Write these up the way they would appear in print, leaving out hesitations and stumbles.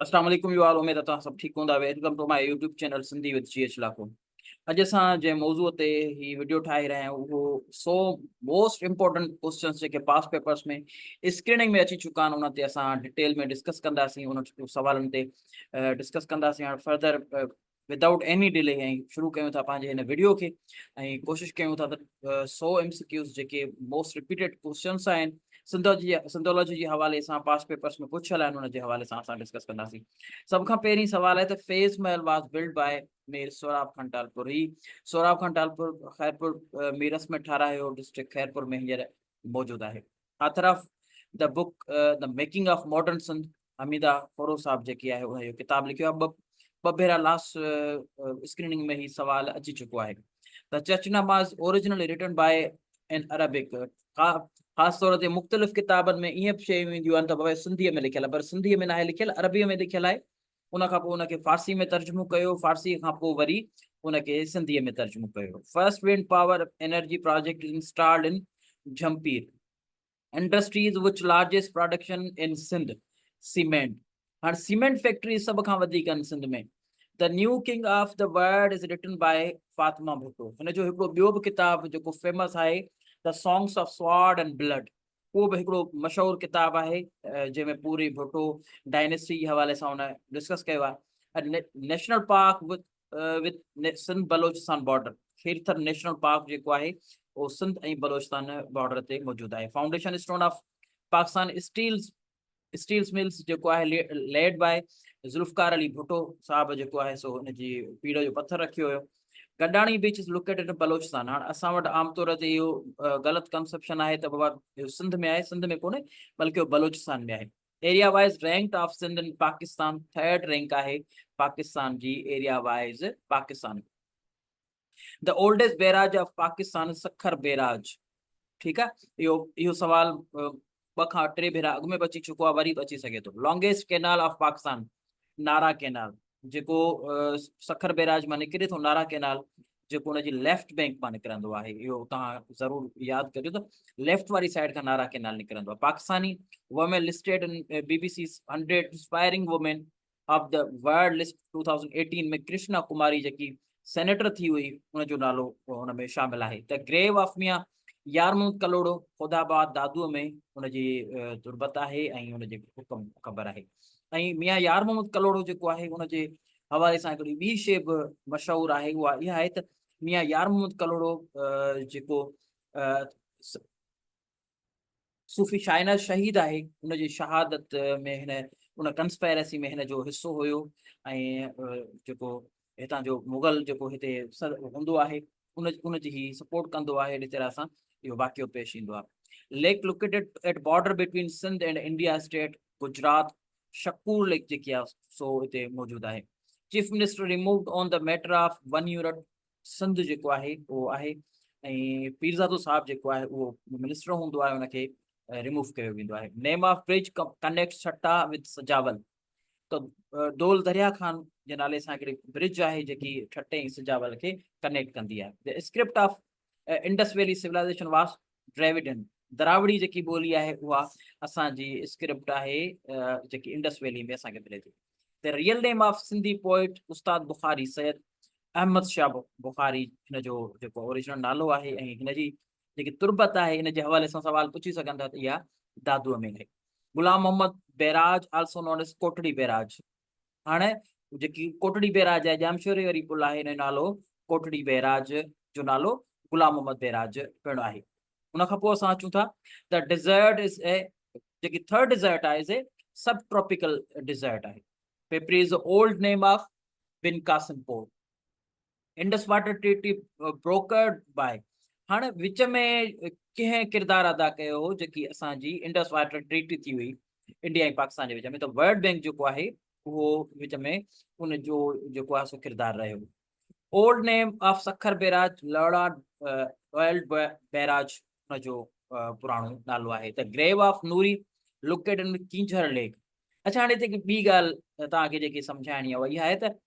अस्सलाम वालेकुम U all. उम्मीद है तव्हां सभु ठीकु हूंदा। Welcome to my YouTube channel Sindhi with G H Lakho. अॼु असां जंहिं मौज़ूअ ते ही वीडियो ठाहे रहिया आहियूं उहो 100 मोस्ट इम्पोर्टेंट क्वेश्चन्स जेके पास पेपर्स में स्क्रीनिंग में अची चुका आहिनि उन ते असां डिटेल में डिस्कस कंदासीं, उन सवालनि ते डिस्कस कंदासीं। हाणे फर्दर विदाउट एनी डिले ऐं शुरू कयूं था पंहिंजे हिन वीडियो खे ऐं कोशिशि कयूं था त 100 MCQs जेके मोस्ट रिपीटेड क्वेश्चन्स आहिनि सिंधोलॉजी जे हवाले सां पास पेपर्स में पुछियल आहिनि उन जे हवाले सां असां डिस्कस कंदासीं। सभ खां पहिरीं सवाल आहे त Faiz Mahal was built by Mir Sohrab Khan Talpur. ही सोराब खान टालपुर खैरपुर मीरस में ठारायो, डिस्ट्रिक्ट खैरपुर में हींअर मौजूदु आहे। Author of the book the making of modern Sindh Hamida Khuhro sahib जेकी आहे उन जो किताब लिखियो आहे। ॿ भेरा लास्ट स्क्रीनिंग में ही सवाल अची चुको आहे। The Chachnama is originally written by in Arabic. ख़ासि तौर ते मुख़्तलिफ़ किताबनि में ईअं शयूं ईंदियूं आहिनि त भई सिंधीअ में लिखियल आहे, पर सिंधीअ में न आहे लिखियल, अरबीअ में लिखियल आहे। उन खां पोइ उनखे फारसी में तर्जुमो कयो, फारसी खां पोइ वरी उनखे सिंधीअ में तर्जुमो कयो। First wind power energy project installed in Jhimpir industries which largest production in Sindh cement. हाणे सीमेंट फैक्ट्री सभ खां वधीक आहिनि सिंध में। The new king of the world is written by Fatima Bhutto. हिन जो हिकिड़ो ॿियो बि किताब जेको फेमस आहे the songs of sword and blood, उहो बि हिकिड़ो मशहूरु किताबु आहे जंहिंमें पूरी भुट्टो डायनेस्टी जे हवाले सां हुन डिस्कस कयो आहे। National park with Sindh Balochistan border, Kirthar national park जेको आहे उहो सिंध ऐं बलोचिस्तान बॉर्डर ते मौजूदु आहे। Foundation stone of Pakistan steels mills जेको आहे लेड बाय ज़ुल्फ़कार अली भुट्टो साहब जेको आहे सो हुनजी पीढ़ जो पथर रखियो हुयो। गडाणी beach is located in Balochistan. हाणे असां वटि आमतौर ते इहो ग़लति कंसेप्शन आहे त बाबा इहो सिंध में आहे, सिंध में कोन्हे बल्कि बलोचिस्तान में आहे। Area wise rank of Sindh in Pakistan, third rank आहे पाकिस्तान जी area wise Pakistan. The oldest barrage of Pakistan Sukkur barrage. ठीकु आहे, इहो सवाल 2 खां 3 भेरा अॻु में बि अची चुको आहे, वरी बि अची सघे थो। लॉन्गेस्ट कैनाल ऑफ पाकिस्तान नारा कैनाल, जेको सखर बैराज मां निकिरे थो नारा कैनाल, जेको हुनजी लेफ्ट बैंक मां निकिरंदो आहे। इहो तव्हां ज़रूरु यादि करियो त लेफ्ट वारी साइड खां नारा कैनाल निकिरंदो आहे। Pakistani women listed in BBC 100 inspiring women of the world list 2018 में कृष्णा कुमारी जेकी सेनेटर थी हुई उनजो नालो हुन में शामिल आहे। द ग्रेव ऑफ मियां यारमूद कलोड़ो ख़ुदाबाद दादूअ में हुनजी तुर्बत आहे ऐं हुनजे हुकम ख़बर आहे। ऐं मियां यार मोहम्मद कलोड़ो जेको आहे उनजे हवाले सां हिकिड़ी ॿी शइ बि मशहूरु आहे, उहा इहा आहे त मियां यार मोहम्मद कलोड़ो जेको सूफ़ी शाइना शहीद आहे, उनजी शहादत में हिन उन कंस्पायरेसी में हिन जो हिसो हुयो ऐं जेको हितां जो मुग़ल जेको हिते हूंदो आहे उनजी ही सपोर्ट कंदो आहे। अहिड़ी तरह सां इहो वाक़ियो पेश ईंदो आहे। Lake located at border between Sindh and India state Gujarat, Shakoor lake जेकी आहे सो हिते मौजूदु आहे। Chief minister removed on the matter of 1 unit Sindh जेको आहे उहो आहे ऐं पीरज़ादो साहब जेको आहे उहो मिनिस्टर हूंदो आहे, उनखे रिमूव कयो वेंदो आहे। Name of bridge connect Thatta with Sujawal, त डोल दरिया खान जे नाले सां हिकिड़ी ब्रिज आहे जेकी ठटे ऐं सजावल खे कनेक्ट कंदी आहे। The script of Indus valley civilisation वास ड्रेविडन, द्राविड़ी जेकी ॿोली आहे उहा असांजी स्क्रिप्ट आहे जेकी इंडस वैली में असांखे मिले थी। The real name of Sindhi poet उस्ताद बुखारी सैयद अहमद शाह बुखारी हिन जो जेको ओरिजिनल नालो आहे ऐं हिनजी जेकी तुर्बत आहे हिन जे हवाले सां सवाल पुछी सघनि था त इहा दादूअ में आहे। गुलाम मोहम्मद बैराज आल्सो नोन एज कोटड़ी बैराज। हाणे जेकी कोटड़ी बैराज आहे जामशोरी वारी पुल आहे, हिन जो नालो कोटड़ी बैराज जो नालो गुलाम मोहम्मद बैराज पिणु आहे। उन खां पोइ असां अचूं था द डिज़र्ट इज़ ए जेकी थर्ड डिज़र्ट आहे is a subtropical desert आहे। Pepri is old name of Bin Qasim port. Indus water treaty brokered by, हाणे विच में कंहिं किरदारु अदा कयो हो जेकी असांजी इंडस वाटर ट्रीटी थी हुई इंडिया ऐं पाकिस्तान जे विच में, त वर्ल्ड बैंक जेको आहे उहो विच में उनजो जेको आहे सो किरदारु रहियो। Old name of Sukkur barrage lord royal barrage उनजो पुराणो नालो आहे। The grave of Noori located in Keenjhar lake. अच्छा, हाणे हिते ॿी ॻाल्हि तव्हांखे जेकी सम्झाइणी आहे उहा इहा आहे त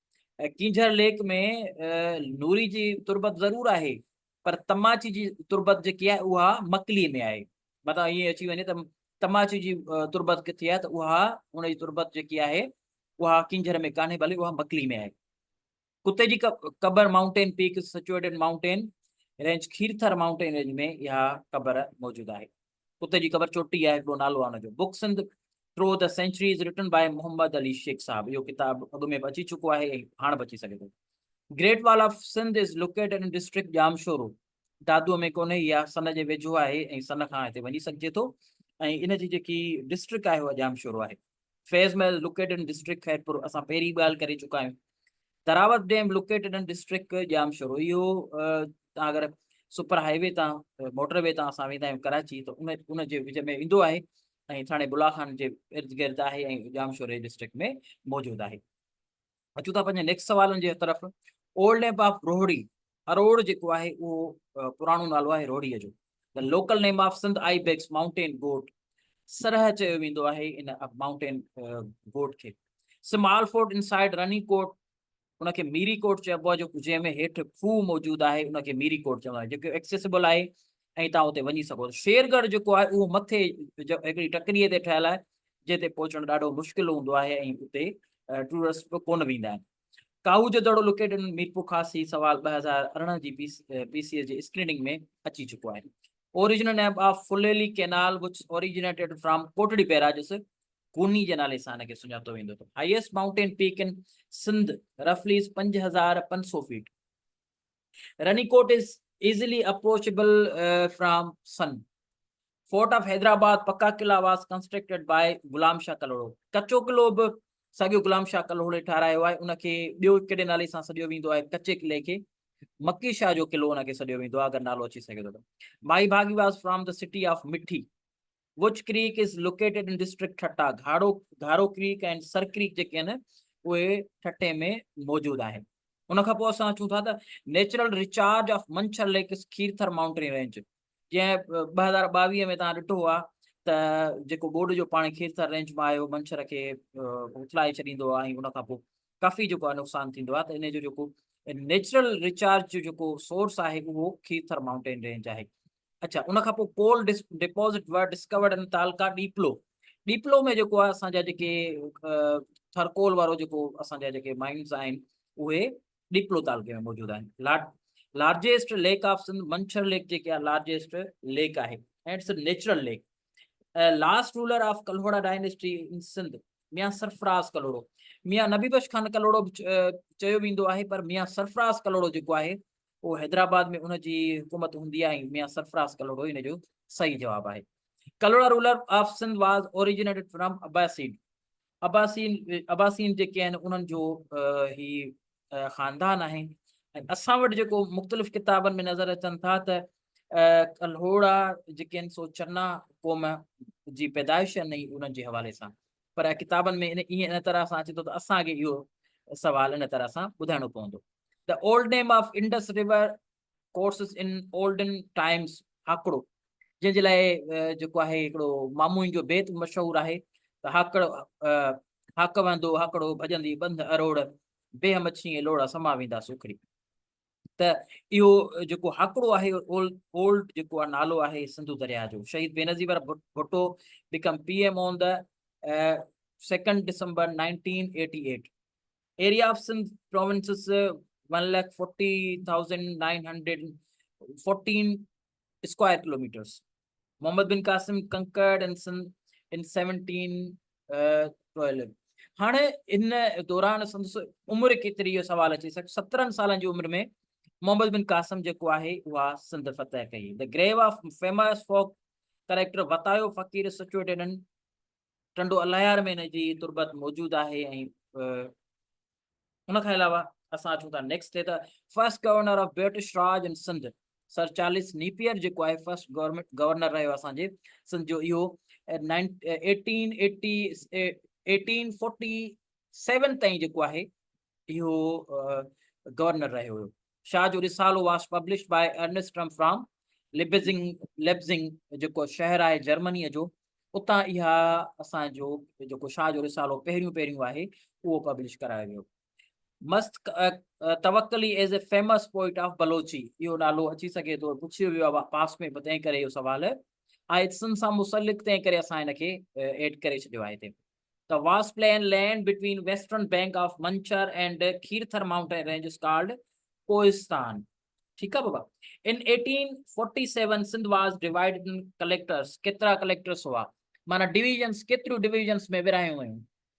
कींझर लेक में नूरी जी तुर्बत ज़रूरु आहे, पर तमाची जी तुर्बत जेकी आहे उहा मकली में आहे। मतिलबु ईअं अची वञे त तमाची जी तुर्बत किथे आहे त उहा उनजी तुर्बत जेकी आहे उहा किंजर में कान्हे, भले उहा मकली में आहे। कुते जी कबर mountain peak situated mountain range Kirthar mountain range में इहा कबर मौजूद आहे। कुते जी कबर चोटी आहे, हिकिड़ो नालो आहे हुनजो। Book Sindh through the centuries written by Mohammad Ali Shaikh Sahab. इहो किताब अॻु में बि अची चुको आहे ऐं हाणे बि अची सघे थो। Great wall of Sindh is located in district Jamshoro. दादूअ में कोन्हे, इहा सन जे वेझो आहे ऐं सन खां हिते वञी सघिजे थो। ऐं इन जी जेकी डिस्ट्रिक्ट आहे उहा जामशोरो आहे। Faiz Mahal located in district Khairpur, असां पहिरीं ॻाल्हि करे चुका आहियूं। Darawat dam located in district Jamshoro. इहो तव्हां अगरि सुपर हाईवे तां मोटरवे तां असां वेंदा आहियूं कराची, त उन जे विच में ईंदो आहे ऐं थाणे बुलाखान जे इर्द गिर्द आहे ऐं जामशोरे डिस्ट्रिक्ट में मौजूदु आहे। अचूं था पंहिंजे नेक्स्ट सवालनि जे तरफ़। Old name of Rohri, Aror जेको आहे उहो पुराणो नालो आहे रोहड़ीअ जो। The local name of Sindh ibex mountain goat, सरह चयो वेंदो आहे इन माउंटेन गोट खे। Small fort inside Rani Kot, उनखे मीरी कोट चइबो आहे, जो जंहिंमें हेठि खूह मौजूदु आहे उनखे मीरी कोट चवंदा आहिनि, जेको एक्सेसिबल आहे ऐं तव्हां उते वञी सघो। शेरगढ़ जेको आहे उहो मथे हिकिड़ी टकरीअ ते ठहियलु आहे, जिते पहुचणु ॾाढो मुश्किल हूंदो आहे ऐं उते टूरिस्ट बि कोन वेंदा आहिनि। काहू जो दड़ो लोकेटेड इन मीरपुर खासी, सवाल 2018 जी पीसीएस जी स्क्रीनिंग में अची चुको आहे। Original name of Phuleli canal which originated from Kotri barrage, Kuni जे नाले सां हिनखे सुञातो वेंदो अथव। Highest mountain peak in Sindh रफली 5500 feet. Ranikot is easily approachable from sun. Fort of Hyderabad पक्का किला was constructed by Ghulam Shah कलोड़ो। कच्चो किलो बि साॻियो गुलाम शाह कलोड़े ठारायो आहे। उनखे ॿियो कहिड़े नाले सां सॾियो वेंदो आहे, कच्चे किले खे मक्की शाह जो किलो उनखे सॾियो वेंदो आहे, अगरि नालो अची सघे थो त। माई भागी was from the city of मिठी। Wuch Creek is located in district Thatta. Gharo creek ऐं सर क्रीक जेके आहिनि उहे ठट्टे में मौजूदु आहे। उन खां पोइ असां अचूं था त natural recharge of Manchar lake Kirthar mountain range. जीअं 2022 में तव्हां ॾिठो आहे त जेको बोर्ड जो पाणी खीरथर रेंज मां आयो, मंछर खे उथलाए छॾींदो आहे ऐं उन खां पोइ काफ़ी जेको आहे नुक़सानु थींदो आहे। त इन जो जेको नेचुरल रिचार्ज जो जेको सोर्स आहे उहो खीरथर माउंटेन रेंज आहे। अच्छा, उन खां पोइ कोल डिपॉज़िट वर डिस्कवर्ड इन तालका डीपलो। डीपलो में जेको आहे असांजा जेके थरकोल वारो जेको असांजा जेके माइंस आहिनि उहे डीपलो तालके में मौजूदु आहिनि। Largest lake of Sindh Manchar lake जेके आहे लार्जेस्ट लेक आहे ऐं it's natural lake. Last ruler of Kalhora dynasty in Sindh मियां सरफराज़ कलोड़ो। मियां नबी बख्श खान कलोड़ो बि चयो वेंदो आहे, पर मियां सरफराज़ कलोड़ो जेको आहे उहो हैदराबाद में उनजी हुकूमत हूंदी आहे। मियां सरफराज़ कलोड़ो इन जो सही जवाबु आहे। Kalhora ruler of Sindh was originated from Abbasin. Abbasin जेके आहिनि उन्हनि जो ही ख़ानदान आहिनि। ऐं असां वटि जेको मुख़्तलिफ़ किताबनि में नज़र अचनि था त कल्होड़ा जेके आहिनि सो चन्ना क़ौम जी पैदाइश आहिनि उन्हनि जे हवाले सां, पर किताबनि में इन तरह सां अचे थो त असांखे इहो सवाल इन तरह सां ॿुधाइणो पवंदो। The old name of Indus river courses in olden times Hakro, जंहिंजे लाइ जेको आहे हिकिड़ो मामूनि जो बेत मशहूरु आहे त हाक वंदो हाकड़ो भॼंदी बंद अरोड़ बेह मच्छी लोड़ा समा वेंदा सुखड़ी। त इहो जेको हाकड़ो आहे ओल्ड जेको आहे नालो आहे सिंधु दरिया जो। Shaheed Benazir Bhutto become PM on the 2 December 1988। Area of Sindh provinces 1,40,914 square kilometers. Mohammad Bin Qasim conquered in 1712। हाणे इन दौरान संदसि उमिरि केतिरी, इहो सवाल अची सघे। 17 सालनि जी उमिरि में मोहम्मद बिन कासिम जेको आहे उहा सिंध फतह कई। The grave of famous folk character Watayo Faqir situated इन टंडो अलायार में इन जी तुर्बत मौजूदु आहे। ऐं उन खां अलावा असां अचूं था नेक्स्ट ते त फर्स्ट गवर्नर ऑफ ब्रिटिश राज इन सिंध सर चार्लिस नीपियर जेको आहे फर्स्ट गवर्नर रहियो असांजे सिंध जो। इहो 1847 ताईं जेको आहे इहो गवर्नर रहियो हुयो। Shah Jo Risalo was published by Ernest from Leipzig जेको शहर आहे जर्मनीअ जो, उतां इहा असांजो जेको शाह जो रिसालो पहिरियों आहे उहो पब्लिश करायो वियो। Mast Tawakkali as a famous poet of Balochi, इहो नालो अची सघे थो, पुछियो वियो आहे पास में, तंहिं करे इहो सवाल आहे सिंध सां मुसलिक, तंहिं करे असां हिनखे एड करे छॾियो आहे हिते। The vast plain land between western bank of Manchar and Khirthar mountain range is called Kohistan. ठीक है बाबा. In 1847 Sindh was divided in collectors. केतिरा collectors हुआ माना divisions केतिरियूं divisions में विरायूं हुयूं.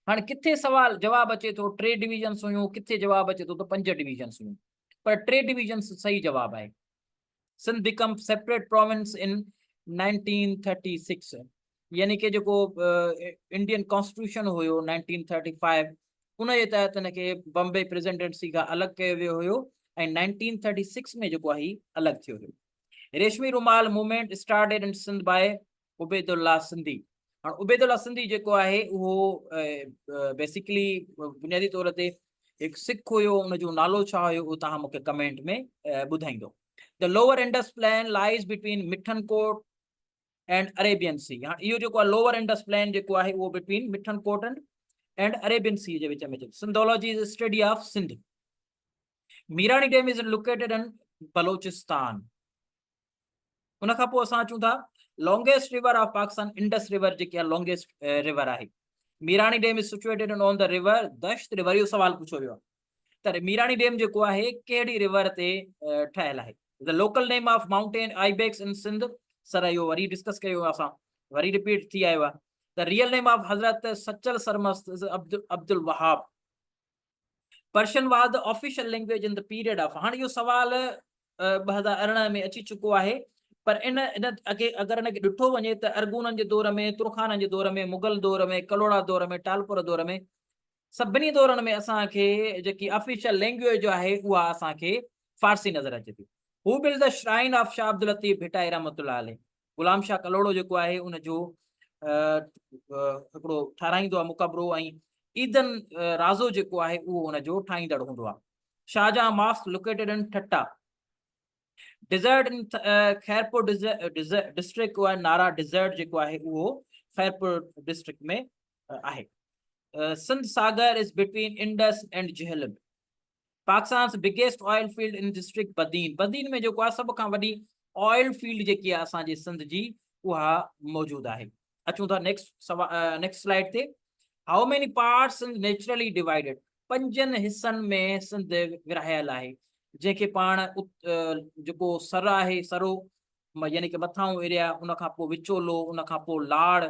हाणे किथे सवाल जवाब अचे थो 3 divisions हुयूं, किथे जवाब अचे थो त 5 divisions हुयूं, पर 3 divisions सही जवाब आहे. Sindh become separate province in 1936. यानी कि जेको इंडियन कॉन्स्टिट्यूशन हुयो 1935 उन जे तहत हिनखे बॉम्बे प्रेसिडेंसी खां अलॻि कयो वियो हुयो ऐं 1936 में जेको आहे अलॻि थियो हुयो. रेशमी रुमाल movement started in Sindh by Ubaidullah Sindhi. हाणे उबैदुल्ला सिंधी जेको आहे उहो बेसिकली बुनियादी तौर ते हिकु सिख हुयो. उनजो नालो छा हुयो उहो तव्हां मूंखे कमेंट में ॿुधाईंदो. The lower Indus plain lies between Mithankot and Arabian Sea. हाणे इहो जेको आहे लोअर इंडस प्लेन जेको आहे उहो between Mithankot and Arabian sea जे विच में. Sindhology is study of Sindh. Mirani dam is located in Balochistan. उन खां पोइ असां अचूं था longest river of Pakistan Indus river जेकी आहे लॉन्गेस्ट रिवर आहे. Mirani dam is situated on the river Dasht river. इहो सवाल पुछो वियो आहे त मीरानी डैम जेको आहे कहिड़ी रिवर ते ठहियल आहे. The local name of mountain ibex इन सिंध. सर इहो वरी डिस्कस कयो असां, वरी रिपीट थी आयो आहे. द रियल नेम ऑफ हज़रत Sachal Sarmast is Abdul Wahab. Persian was the official language in the period of. हाणे इहो सवाल 2018 में अची चुको आहे, पर इन अगरि हिनखे ॾिठो वञे त अरगूननि जे दौर में, तुरखाननि जे दौर में, मुगल दौर में, कलोड़ा दौर में, टालपुर दौर में, सभिनी दौरनि में असांखे जेकी ऑफिशियल लैंग्वेज आहे उहा असांखे फारसी नज़र अचे थी. हू build the shrine of Shah Abdul Latif Bhittai रहमतुल्लाह अलैह. गुलाम शाह कलोड़ो जेको आहे उनजो हिकिड़ो ठाराईंदो आहे मुक़बरो ऐं ईदन राज़ो जेको आहे उहो उनजो ठाहींदड़ हूंदो आहे. Shahjahan mask located in Thatta. Dessert इन खैरपुर डिस्ट्रिक्ट उहा नारा डिज़र्ट जेको आहे उहो खैरपुर डिस्ट्रिक्ट में आहे. Sindh Sagar is between Indus and Jhelum. Pakistan biggest oil field in district Badin. Badin में जेको आहे सभ खां वॾी ऑयल फील्ड जेकी आहे असांजे सिंध जी उहा मौजूदु आहे. अचूं था नेक्स्ट स्लाइड ते. How many parts Sindh naturally divided. 5 हिसनि में सिंध विरहायल आहे, जंहिंखे पाण जेको सर आहे सरो यानी कि मथां एरिया, उन खां पोइ विचोलो, उन खां पोइ लाड़,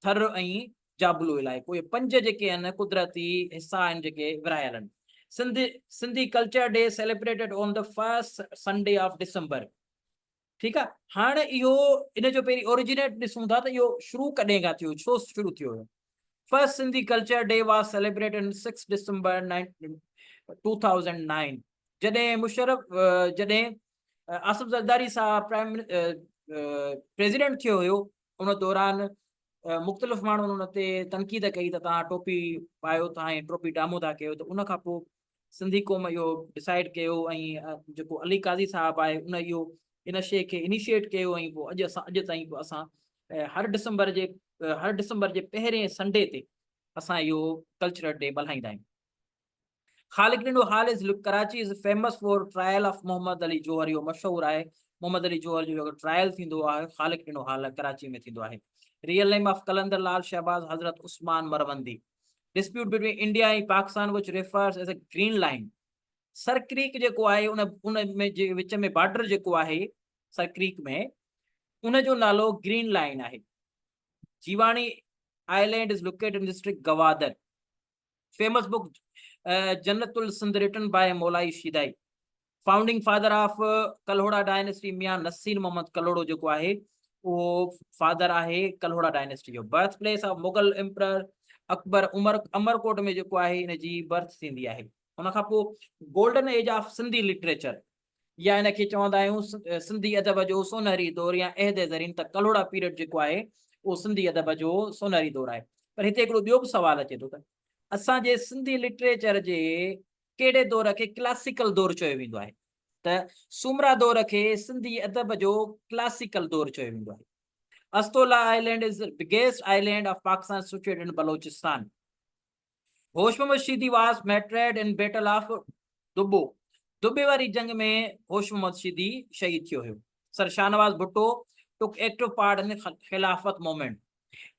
थर ऐं जाबलो इलाइक़ो. इहे 5 जेके आहिनि कुदरती हिसा आहिनि जेके विरहायल आहिनि. Sindhi culture day celebrated on the first Sunday of December. ठीकु आहे. हाणे इहो इन जो पहिरीं ओरिजिनेट ॾिसूं था त इहो शुरू कॾहिं खां थियो, छो शुरू थियो हुयो. First Sindhi culture day was celebrated in 6 डिसंबर 2009. जॾहिं जॾहिं आसिफ ज़रदारी साहब प्रेसिडेंट थियो हुयो उन दौरान मुख़्तलिफ़ माण्हुनि उन ते तनक़ीद कई त तव्हां टोपी पायो था ऐं टोपी डामो था कयो. त उन खां पोइ सिंधी क़ौम इहो डिसाइड कयो ऐं जेको अली काज़ी साहब आहे उन इहो इन शइ खे इनिशिएट कयो ऐं पोइ अॼु ताईं पोइ असां हर डिसंबर जे पहिरें संडे ते असां इहो कल्चरल डे मल्हाईंदा आहियूं. Khaliq Dina hall is Karachi is famous for trial of Mohammad Ali Jauhar. इहो मशहूरु आहे. मोहम्मद अली जोहर जो ट्रायल थींदो आहे ख़ालिक ॾिनो हाल कराची में थींदो आहे. रियल नेम ऑफ कलंदर लाल शहबाज हज़रत उस्मान मरवंदी. डिस्प्यूट बिटवीन इंडिया ऐं पाकिस्तान विच refers as a green line. Sir creek जेको आहे उन में जे विच में बॉर्डर जेको आहे सर क्रीक में उनजो नालो ग्रीन लाइन आहे. Jiwani island is located in district Gwadar. Famous book Jannatul Sindh written by Maulai Shidai. Founding father of Kalhora dynasty Mian Nasir Mohammad Kalhoro जेको आहे उहो फादर आहे कल्होड़ा डायनेस्टी जो. Birth place of Mughal emperor Akbar Amarkot में जेको आहे इन जी बर्थ थींदी आहे. उन खां पोइ golden age of Sindhi literature या इनखे चवंदा आहियूं सिंधी अदब जो सोनहरी दौर या अहद ज़रीन. त कल्होड़ा पीरियड जेको आहे उहो सिंधी अदब जो सोनहरी दौर आहे. पर हिते हिकिड़ो ॿियो बि सुवाल अचे थो त असांजे सिंधी लिटरेचर जे कहिड़े दौर खे क्लासिकल दौर चयो वेंदो आहे. त सुमरा दौर खे सिंधी अदब जो क्लासिकल दौर चयो वेंदो आहे. Astola island is biggest island of Pakistan situated in Balochistan. होश मोहम्मद शीदी वाज मैट्रेड इन बैटल ऑफ दुब्बो. दुबे वारी जंग में होश मोहम्मद शीदी शहीद थियो हुयो. सर शाहनवाज भुट्टो टुक एक्टिव पार्ट इन खिलाफत movement.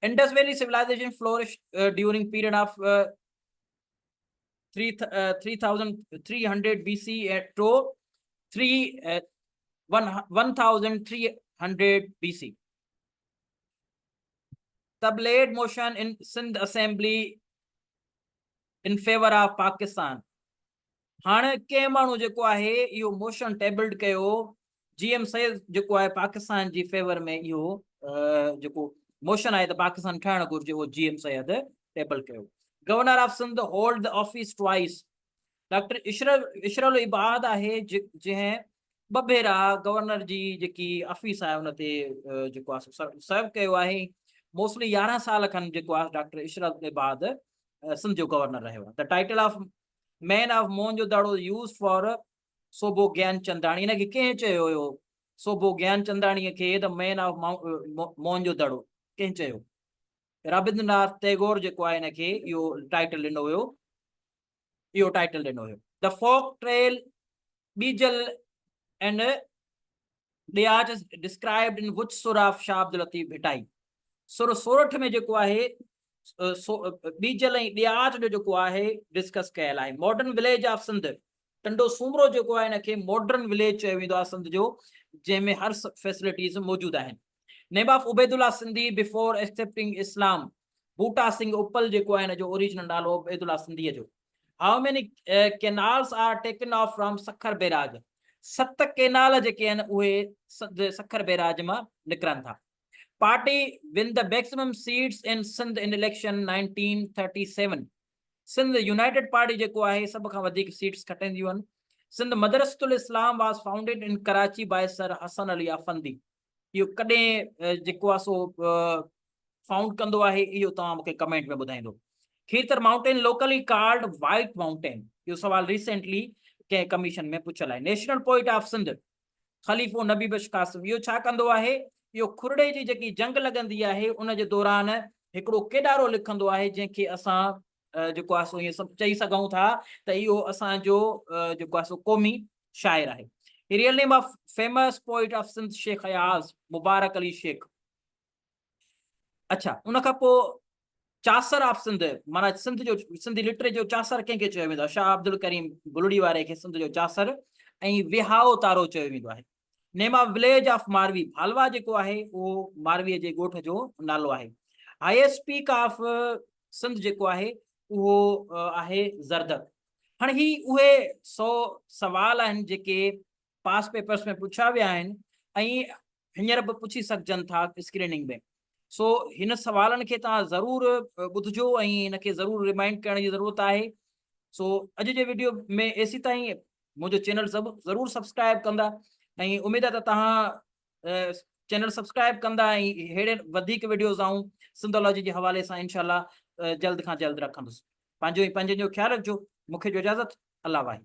Indus Valley civilization flourished during period of 3300 BC to 1300 BC. तब laid motion in Sindh assembly in favor of Pakistan. हाणे के माण्हू जेको आहे इहो मोशन टेबल्ड कयो GM सैयद जेको आहे पाकिस्तान जी फेवर में इहो जेको मोशन आहे त पाकिस्तान ठाहिणु घुरिजे उहो GM सैयद टेबल कयो. Governor of Sindh hold the office twice. Doctor Ishrat Ibad आहे जंहिं ॿ भेरा गवर्नर जी जेकी ऑफिस आहे उन ते जेको आहे सर्व कयो आहे. मोस्टली 11 साल खनि जेको आहे डॉक्टर इशरल इबाद सिंध जो गवर्नर रहियो आहे. The title of man of Mohenjodaro use for Sobho Gianchandani. इनखे कंहिं चयो हुयो सोबो ज्ञान चंदाणीअ खे द मैन ऑफ मोहनजोदड़ो कंहिं चयो? रविंद्रनाथ टैगोर जेको आहे इनखे इहो टाइटल ॾिनो हुयो. इहो टाइटल ॾिनो हुयो. The folk tale Bijal and Diyach is described in which Sur of Shah Abdul Latif Bhitai. Sur Sorath में जेको आहे बीजल ऐं डियाज जो जेको आहे डिस्कस कयल आहे. Modern village of Sindh. Tando Soomro जेको आहे इनखे मॉडर्न विलेज चयो वेंदो आहे सिंध जो, जंहिंमें हर फैसिलिटीज़ मौजूदु आहिनि. Name of Ubaidullah Sindhi before accepting Islam. Buta Singh उपल जेको आहे हिन जो ओरिजिनल नालो उबैदुल्ला सिंधीअ जो. How many canals are taken off from Sukkur barrage. 7 canal जेके आहिनि उहे सखर बैराज मां निकिरनि था. Party win the maximum seats in Sindh in election 1937. Sindh United Party जेको आहे सभ खां वधीक सीट्स खटंदियूं आहिनि. Sindh Madrasatul Islam was founded in Karachi by Sir Hassan Ali Afandi. इहो कॾहिं जेको आहे सो फाउंड कंदो आहे इहो तव्हां मूंखे कमेंट में ॿुधाईंदो. Kirthar mountain locally called white mountain. इहो सवाल रिसेंटली कंहिं कमीशन में पुछल आहे. National poet of Sindh Khalifo Nabi Bakhsh Qasim. इहो छा कंदो आहे? इहो खुरड़े जी जेकी जंग लॻंदी आहे उन जे दौरान हिकिड़ो केॾारो लिखंदो आहे जंहिंखे असां जेको आहे सो ईअं सभु चई सघूं था त इहो असांजो जेको आहे सो क़ौमी शाइर आहे. Real name of famous poet of Sindh Shaikh Ayaz Mubarak Ali Shaikh. अच्छा, उन खां पोइ चासर ऑफ सिंध. माना सिंध जो सिंधी लिटरेचर जो चासर कंहिंखे चयो वेंदो आहे? शाह अब्दुल करीम बुलड़ी वारे खे सिंध जो चासर ऐं विहाओ तारो चयो वेंदो आहे. नेम ऑफ विलेज ऑफ मारवी. भालवा जेको आहे उहो मारवीअ जे ॻोठ जो नालो आहे. हाईएस्ट पीक ऑफ सिंध जेको आहे उहो आहे ज़रदक. हाणे ही उहे 100 सवाल आहिनि जेके पास पेपर्स में पुछा विया आहिनि ऐं हींअर बि पुछी सघजनि था स्क्रीनिंग में. सो हिन सवालनि खे तव्हां ज़रूरु ॿुधिजो ऐं हिनखे ज़रूरु रिमाइंड करण जी ज़रूरत आहे. सो अॼु जे वीडियो में एसी ताईं. मुंहिंजो चैनल ज़रूरु सब्सक्राइब कंदा ऐं उमेद आहे त तव्हां चैनल सब्सक्राइब कंदा ऐं अहिड़े वधीक वीडियोज़ ऐं सिंधोलॉजी जे हवाले सां इनशाला जल्द खां जल्द रखंदुसि. पंहिंजो जो ख्यालु रखिजो. मूंखे जो इजाज़त. अल्लाह वाहे.